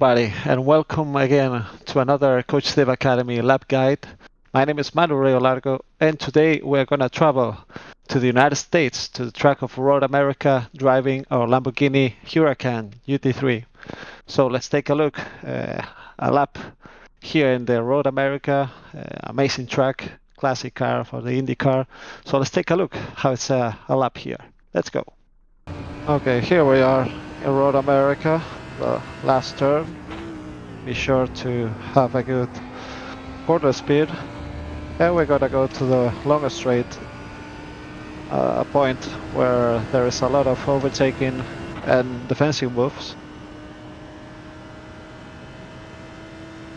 everybody, and welcome again to another Coach Steve Academy lab guide. My name is Manu Largo, and today we're going to travel to the United States to the track of Road America, driving our Lamborghini Huracan GT3. So let's take a look, a lap here in the Road America, amazing track, classic car for the Indy car. So let's take a look how it's a lap here. Let's go. Okay, here we are in Road America, the last turn. Be sure to have a good quarter speed. And we're gonna go to the longest straight, a point where there is a lot of overtaking and defensive moves.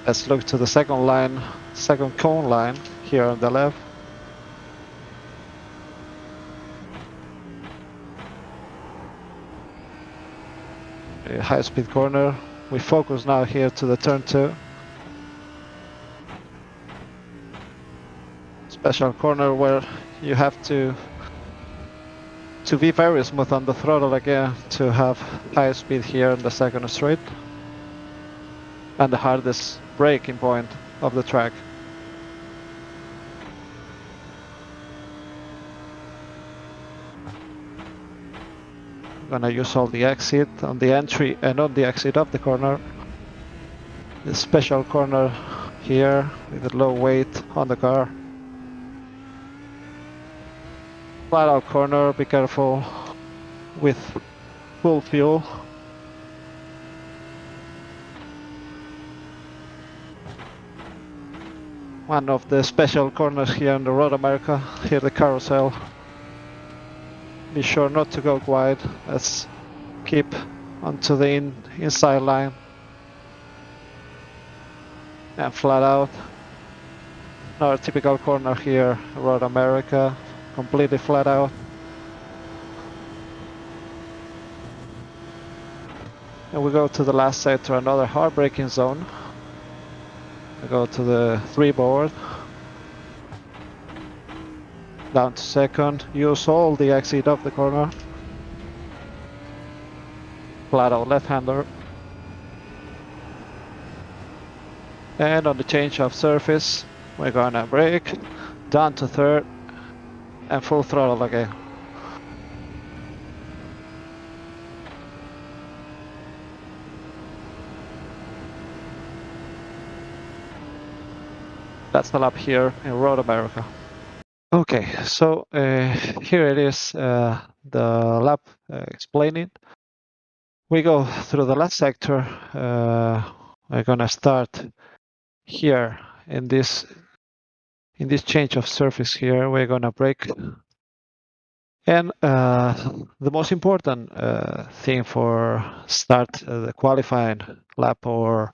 Let's look to the second cone line here on the left. A high-speed corner. We focus now here to the turn 2. Special corner where you have to be very smooth on the throttle again to have high speed here in the second straight. And the hardest braking point of the track. Gonna use all the exit on the entry and on the exit of the corner. The special corner here with a low weight on the car. Flat out corner, be careful with full fuel. One of the special corners here on the Road America, here the carousel. Be sure not to go wide, let's keep onto the inside line. And flat out. Another typical corner here, Road America, completely flat out. And we go to the last sector, another hard braking zone. We go to the 3 board. Down to second, use all the exit of the corner. Flat out left-hander. And on the change of surface, we're gonna brake, down to third, and full throttle again. That's the lap here in Road America. Okay, so here it is, the lap explaining. We go through the last sector. We're gonna start here in this change of surface here. We're gonna brake, and the most important thing for start the qualifying lap or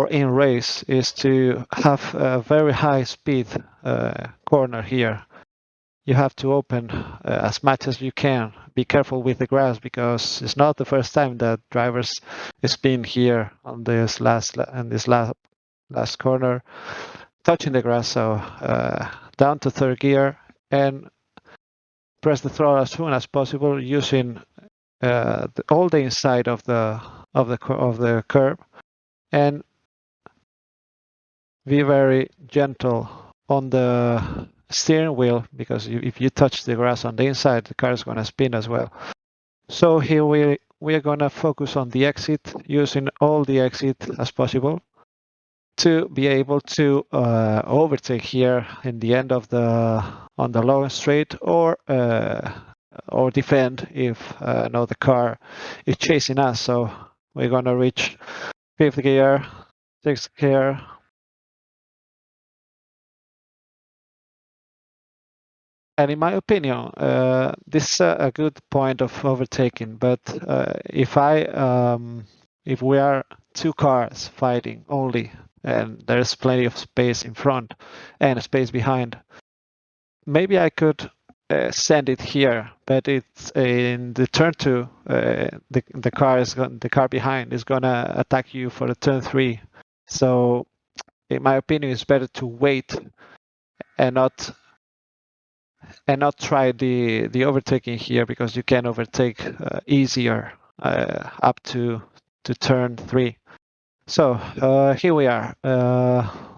in race is to have a very high speed corner here. You have to open as much as you can. Be careful with the grass because it's not the first time that drivers spin here on this last corner, touching the grass. So down to third gear and press the throttle as soon as possible, using all the inside of the curb, and be very gentle on the steering wheel, because if you touch the grass on the inside, the car is going to spin as well. So here we are going to focus on the exit, using all the exit as possible to be able to overtake here in the end of on the long straight, or defend if the car is chasing us. So we're going to reach 5th gear, 6th gear. And in my opinion, this is a good point of overtaking. But if we are 2 cars fighting only, and there's plenty of space in front and space behind, maybe I could send it here. But it's in the turn 2, the car behind is gonna attack you for the turn 3. So, in my opinion, it's better to wait and not try the overtaking here, because you can overtake easier up to turn 3. So here we are,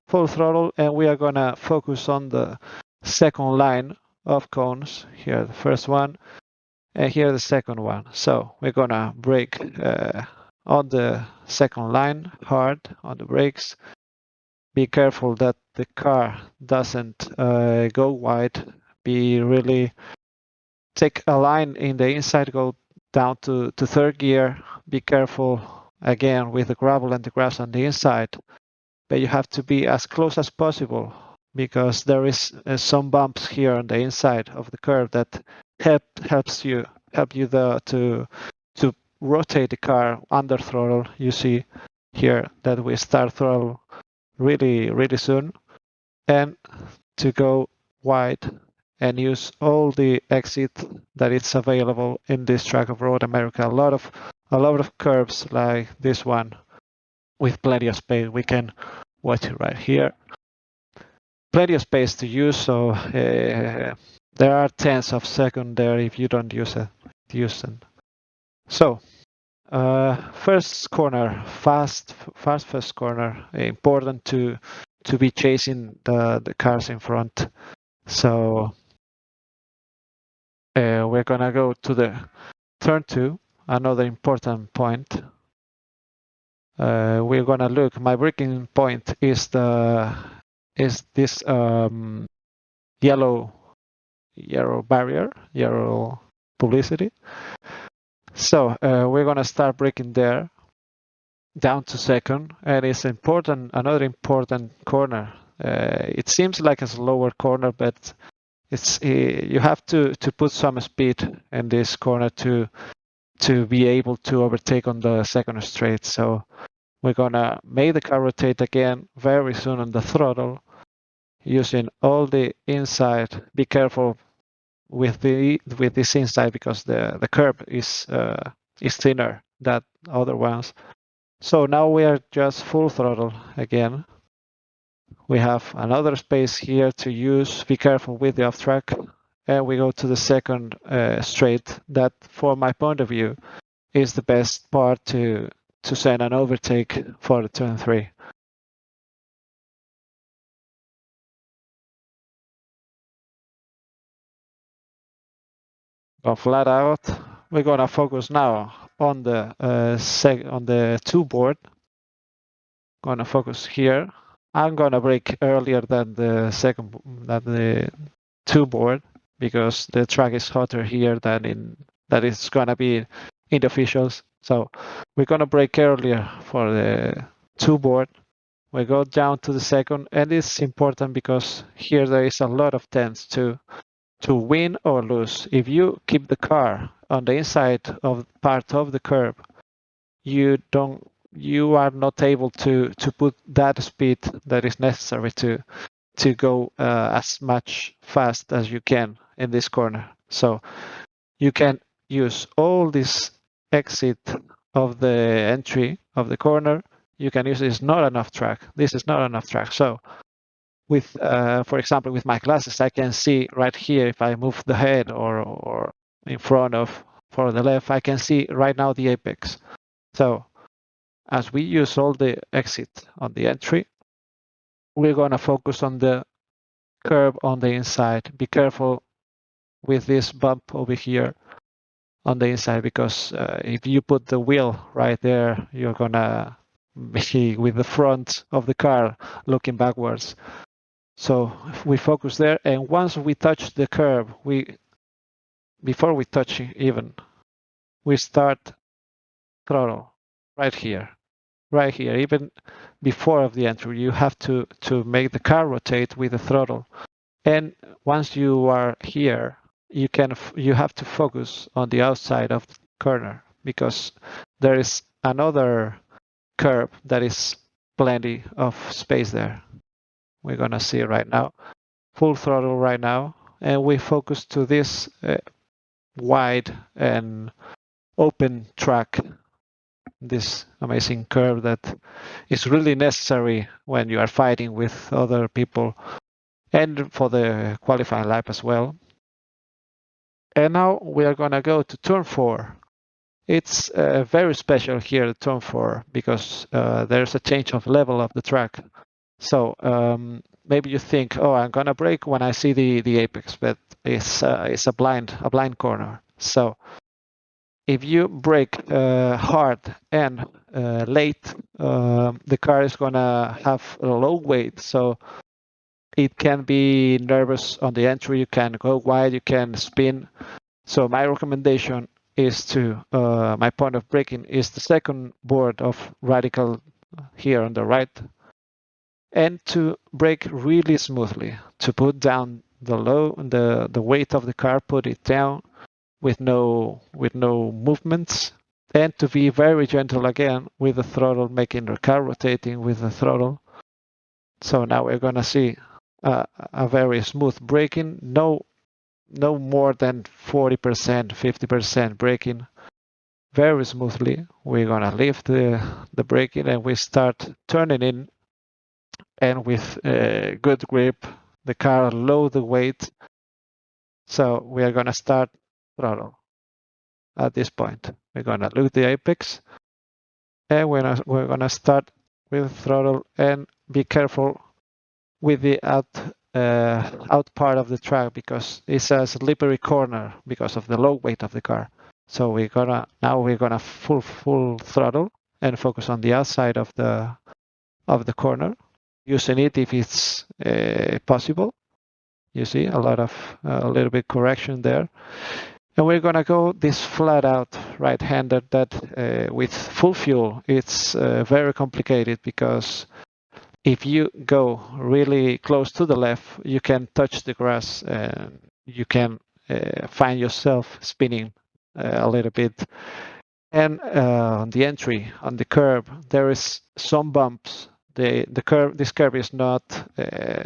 full throttle, and we are gonna focus on the second line of cones. Here the first one, and here the second one. So we're gonna brake on the second line, hard on the brakes. Be careful that the car doesn't go wide. Be really take a line in the inside, go down to third gear. Be careful again with the gravel and the grass on the inside, but you have to be as close as possible because there is some bumps here on the inside of the curve that help you to rotate the car under throttle. You see here that we start throttle really soon, and to go wide and use all the exit that is available in this track of Road America. A lot of curves like this one with plenty of space. We can watch it right here. Plenty of space to use, so there are tens of seconds there if you don't use them. So first corner, fast first corner. Important to be chasing the cars in front. So we're gonna go to the turn 2, another important point. We're gonna look. My braking point is this yellow barrier, yellow publicity. So we're gonna start braking there, down to second, and it's important. Another important corner. It seems like a slower corner, but it's you have to put some speed in this corner to be able to overtake on the second straight. So we're gonna make the car rotate again very soon on the throttle, using all the inside. Be careful with this inside because the curb is thinner than other ones. So now we are just full throttle again. We have another space here to use. Be careful with the off track, and we go to the second straight. That, for my point of view, is the best part to send an overtake for the turn 3. Go flat out. We're gonna focus now on the on the 2 board. Gonna focus here. I'm gonna brake earlier than the 2 board because the track is hotter here than it's gonna be in the officials. So we're gonna brake earlier for the 2 board. We go down to the second, and it's important because here there is a lot of tenths to win or lose. If you keep the car on the inside of part of the curb, you are not able to put that speed that is necessary to go as much fast as you can in this corner. So you can use all this exit of the entry of the corner. You can use this not enough track. This is not enough track. So with, for example, with my glasses, I can see right here if I move the head or in front of for the left, I can see right now the apex. So as we use all the exit on the entry, we're going to focus on the curb on the inside. Be careful with this bump over here on the inside because if you put the wheel right there, you're going to be with the front of the car looking backwards. So we focus there, and once we touch the curb, before we touch it even, we start throttle right here. Right here, even before of the entry, you have to make the car rotate with the throttle. And once you are here, you have to focus on the outside of the corner because there is another curb that is plenty of space there. We're gonna see it right now. Full throttle right now, and we focus to this wide and open track, this amazing curve that is really necessary when you are fighting with other people and for the qualifying lap as well. And now we are going to go to turn 4. It's very special here at Turn 4 because there's a change of level of the track. So maybe you think, oh, I'm gonna brake when I see the apex, but it's a blind corner. So if you brake hard and late, the car is gonna have a low weight, so it can be nervous on the entry. You can go wide, you can spin. So my recommendation is to my point of braking is the second board of radical here on the right, and to brake really smoothly, to put down the weight of the car, put it down with no movements, and to be very gentle again with the throttle, making the car rotating with the throttle. So now we're gonna see a very smooth braking, no more than 40%, 50% braking, very smoothly. We're gonna lift the braking and we start turning in, and with good grip, the car low the weight. So we are gonna start throttle at this point. We're gonna look the apex, and we're gonna start with throttle, and be careful with the out part of the track because it's a slippery corner because of the low weight of the car. So we're gonna full throttle and focus on the outside of the corner, using it if it's possible. You see a little bit correction there. And we're gonna go this flat out right-hander that with full fuel, it's very complicated because if you go really close to the left, you can touch the grass and you can find yourself spinning a little bit. And on the entry, on the curb, there is some bumps. This curb is not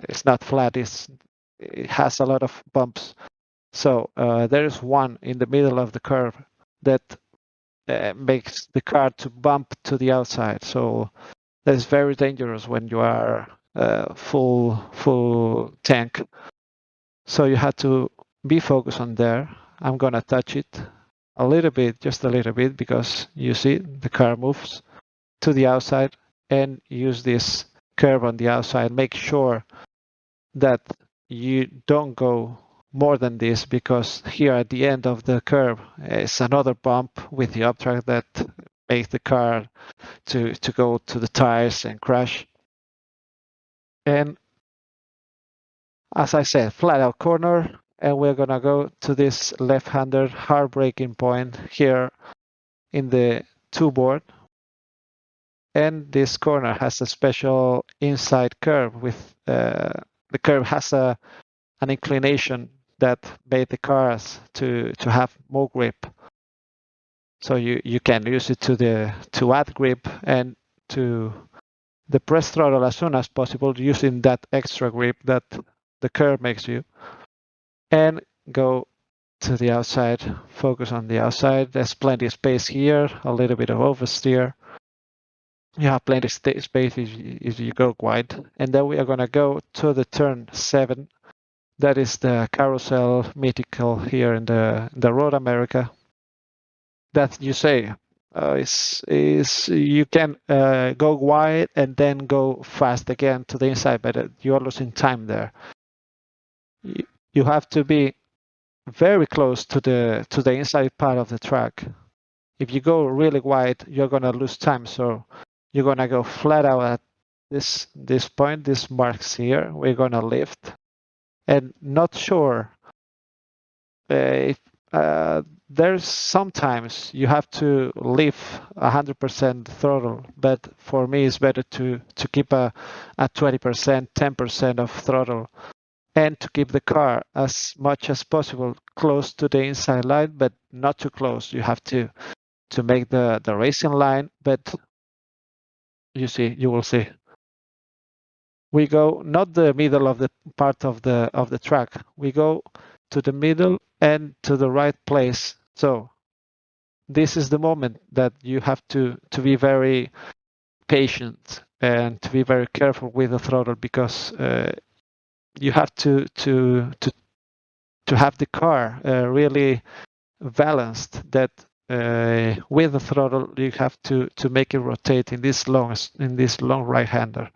it's not flat. It has a lot of bumps. So there is one in the middle of the curve that makes the car to bump to the outside. So that is very dangerous when you are full tank. So you have to be focused on there. I'm gonna touch it a little bit, just a little bit, because you see the car moves to the outside, and use this curve on the outside. Make sure that you don't go more than this, because here at the end of the curve is another bump with the uptrack that makes the car to go to the tires and crash. And as I said, flat out corner, and we're gonna go to this left-hander hard braking point here in the 2 board. And this corner has a special inside curve with the curve has an inclination that made the cars to have more grip. So you can use it to add grip and to the press throttle as soon as possible, using that extra grip that the curve makes you, and go to the outside, focus on the outside. There's plenty of space here, a little bit of oversteer. You have plenty of space if you go wide. And then we are gonna go to the turn 7. That is the carousel mythical here in the Road America. That you say is you can go wide and then go fast again to the inside, but you are losing time there. You have to be very close to the inside part of the track. If you go really wide, you're gonna lose time. So you're gonna go flat out at this point, this marks here. We're gonna lift, and not sure if there's sometimes you have to leave 100% throttle, but for me it's better to keep a 20%, 10% of throttle, and to keep the car as much as possible close to the inside line, but not too close. You have to make the racing line, but you will see. We go not the middle of the part of the track. We go to the middle and to the right place. So this is the moment that you have to be very patient and to be very careful with the throttle, because you have to have the car really balanced, that with the throttle, you have to make it rotate in this long right-hander.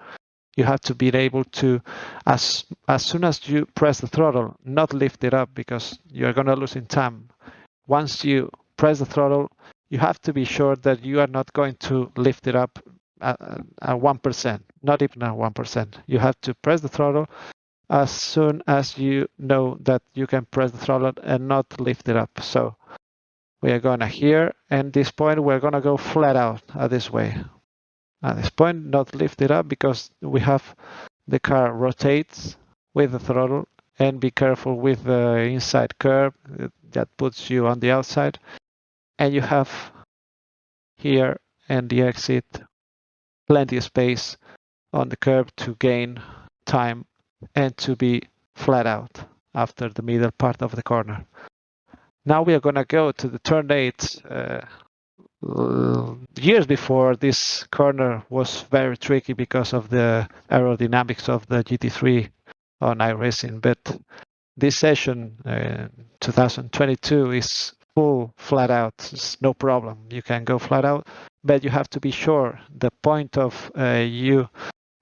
You have to be able to, as soon as you press the throttle, not lift it up because you're going to lose in time. Once you press the throttle, you have to be sure that you are not going to lift it up at 1%, not even at 1%. You have to press the throttle as soon as you know that you can press the throttle and not lift it up. So we are gonna here, and this point we're gonna go flat out this way. At this point, not lift it up because we have the car rotates with the throttle, and be careful with the inside curb that puts you on the outside. And you have here and the exit plenty of space on the curb to gain time and to be flat out after the middle part of the corner. Now we are going to go to the turn 8. Years before, this corner was very tricky because of the aerodynamics of the GT3 on iRacing, but this session 2022 is full flat out. It's no problem. You can go flat out, but you have to be sure the point of you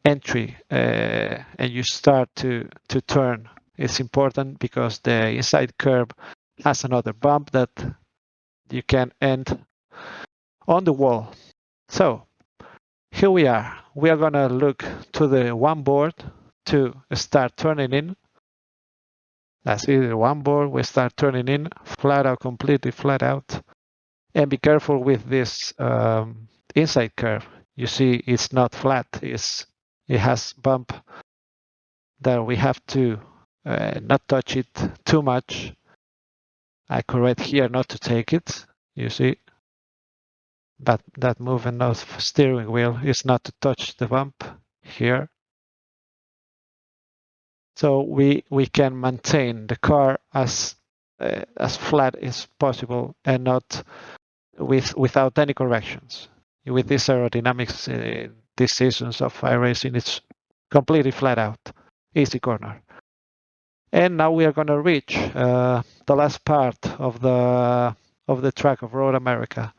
entry and you start to turn is important because the inside curb has another bump that you can end on the wall. So here we are. We are gonna look to the one board to start turning in. That's it, one board. We start turning in flat out, completely flat out. And be careful with this inside curve. You see, it's not flat. It has bump that we have to not touch it too much. I correct here not to take it. You see, but that movement of steering wheel is not to touch the bump here. So we can maintain the car as flat as possible and not without any corrections. With this aerodynamics, these seasons of iRacing, it's completely flat out, easy corner. And now we are going to reach the last part of the track of Road America.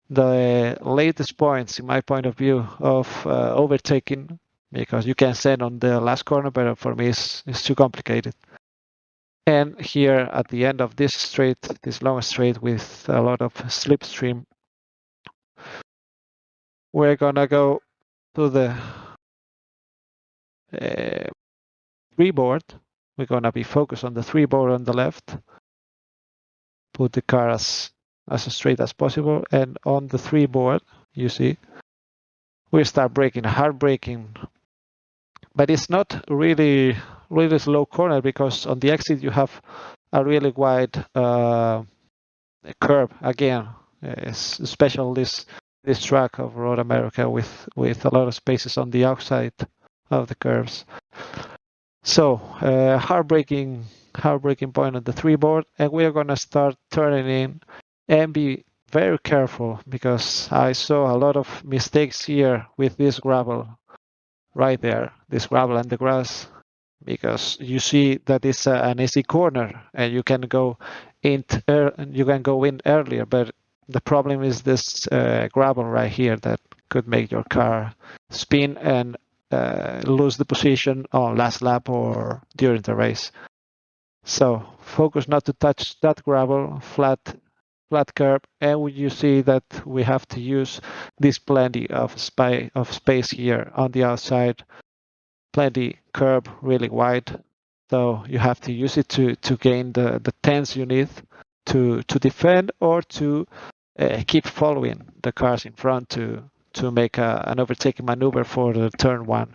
The latest points, in my point of view, of overtaking, because you can send on the last corner, but for me it's too complicated. And here at the end of this straight, this long straight with a lot of slipstream, we're gonna go to the three board. We're gonna be focused on the three board on the left. Put the car as straight as possible, and on the three board, you see, we start braking, hard braking, but it's not really slow corner because on the exit you have a really wide curve again, especially this track of Road America with a lot of spaces on the outside of the curves. So hard braking point on the three board, and we are going to start turning in and be very careful because I saw a lot of mistakes here with this gravel right there, this gravel and the grass, because you see that it's an easy corner and you can go in earlier, but the problem is this gravel right here that could make your car spin and lose the position on last lap or during the race. So focus not to touch that gravel, flat curb, and you see that we have to use this plenty of space here on the outside, plenty curb, really wide. So you have to use it to gain the tense you need to defend or to keep following the cars in front to make an overtaking maneuver for the turn 1.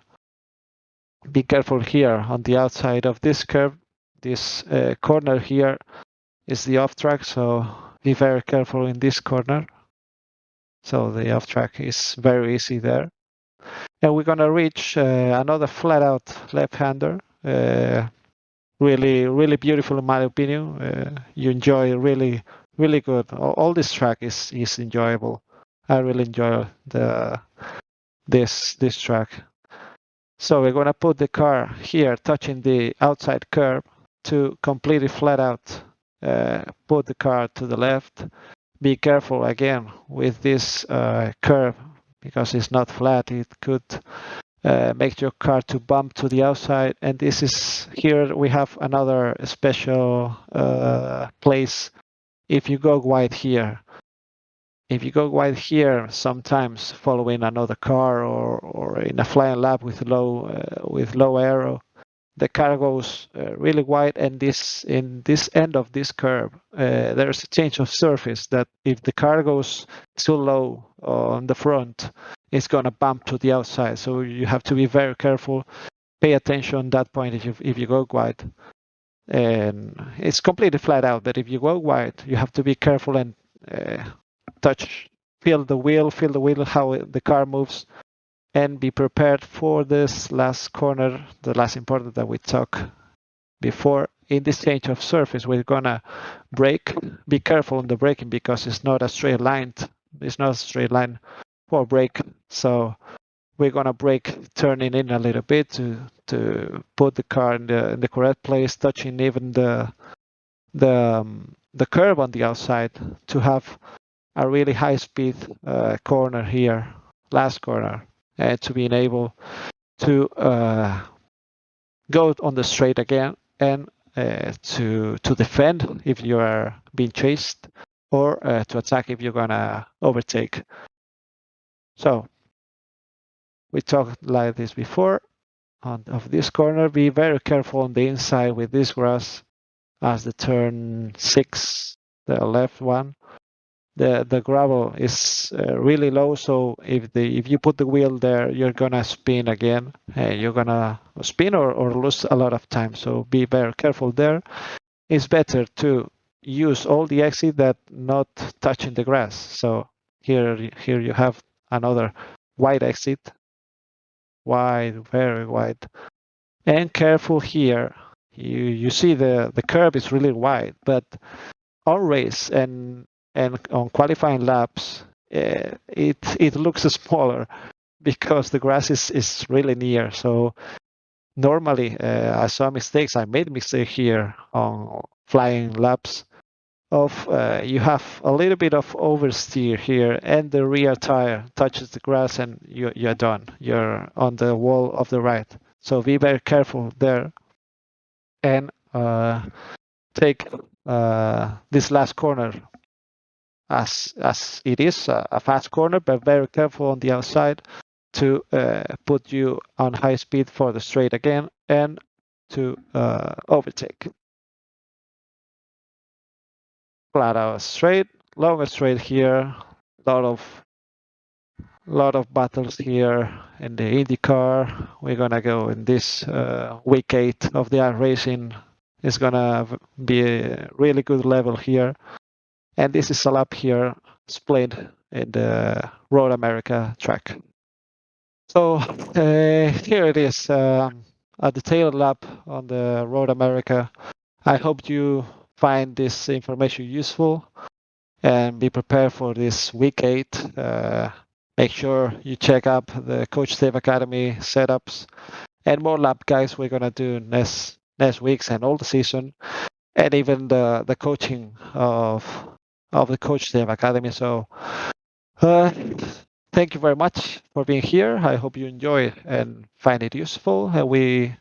Be careful here on the outside of this curve. This corner here is the off track, so be very careful in this corner. So the off track is very easy there. And we're gonna reach another flat out left-hander. Really beautiful in my opinion. You enjoy really good. All this track is enjoyable. I really enjoy this track. So we're gonna put the car here touching the outside curb to completely flat out. Put the car to the left, be careful again with this curve, because it's not flat. It could make your car to bump to the outside. And this is here we have another special place. If you go wide here, sometimes following another car or in a flying lap with low aero, the car goes really wide, and in this end of this curve, there's a change of surface that if the car goes too low on the front, it's gonna bump to the outside. So you have to be very careful, pay attention at that point if you go wide. And it's completely flat out, but if you go wide, you have to be careful and uh, feel the wheel, how the car moves, and be prepared for this last corner, the last important that we talked before. In this change of surface, we're gonna brake. Be careful on the braking, because it's not a straight line. It's not a straight line for brake. So we're gonna brake turning in a little bit to put the car in the correct place, touching even the curve on the outside, to have a really high speed corner here, last corner, to being able to go on the straight again, and to defend if you are being chased, or to attack if you're gonna overtake. So we talked like this before. Of this corner, be very careful on the inside with this grass, as the turn 6, the left one. The gravel is really low, so if you put the wheel there, you're gonna spin again. You're gonna spin or lose a lot of time. So be very careful there. It's better to use all the exit that not touching the grass. So here you have another wide exit, wide, very wide, and careful here. You see the curve is really wide, but on race and on qualifying laps, it looks smaller, because the grass is really near. So normally I saw mistakes. I made mistake here on flying laps of you have a little bit of oversteer here, and the rear tire touches the grass, and you're done. You're on the wall of the right. So be very careful there, and take this last corner as it is a fast corner, but very careful on the outside to put you on high speed for the straight again, and to overtake. Flat out straight, longer straight here. Lot of battles here in the IndyCar. We're gonna go in this week 8 of the iRacing. It's gonna be a really good level here. And this is a lap here split in the Road America track. So here it is, a detailed lap on the Road America. I hope you find this information useful, and be prepared for this week 8. Make sure you check up the Coach Dave Academy setups, and more lap guys we're gonna do next weeks and all the season, and even the coaching of the Coach Dave Academy. So thank you very much for being here. I hope you enjoy it and find it useful. And we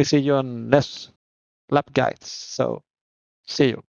see you on next lap guides. So see you.